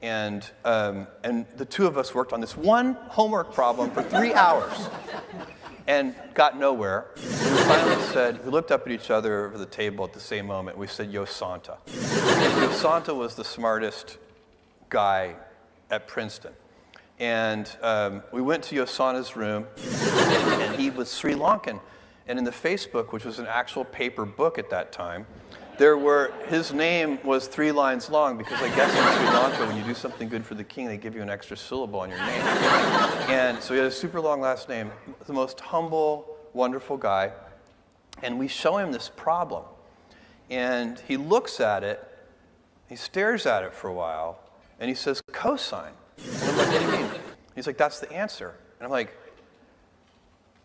And the two of us worked on this one homework problem for 3 hours and got nowhere. And we finally said, we looked up at each other over the table at the same moment. We said, YASANTHA. YASANTHA was the smartest guy at Princeton. And we went to YASANTHA's room, and he was Sri Lankan. And in the Facebook, which was an actual paper book at that time, his name was 3 lines long, because I guess in Sri Lanka, when you do something good for the king, they give you an extra syllable on your name. And so he had a super long last name, the most humble, wonderful guy. And we show him this problem. And he looks at it, he stares at it for a while, and he says, cosine. And I'm like, what do you mean? He's like, that's the answer. And I'm like,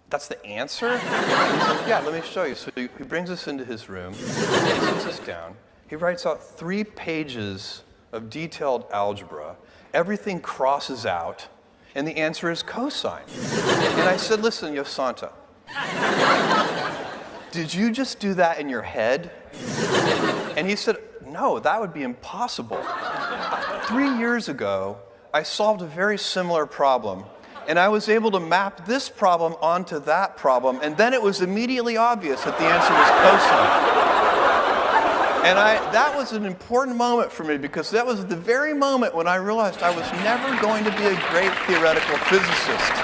that's the answer? And he's like, yeah, let me show you. So he brings us into his room, he sits us down, he writes out 3 pages of detailed algebra, everything crosses out, and the answer is cosine. And I said, listen, YASANTHA, did you just do that in your head? And he said, no, that would be impossible. 3 years ago, I solved a very similar problem, and I was able to map this problem onto that problem, and then it was immediately obvious that the answer was cosine. And that was an important moment for me, because that was the very moment when I realized I was never going to be a great theoretical physicist.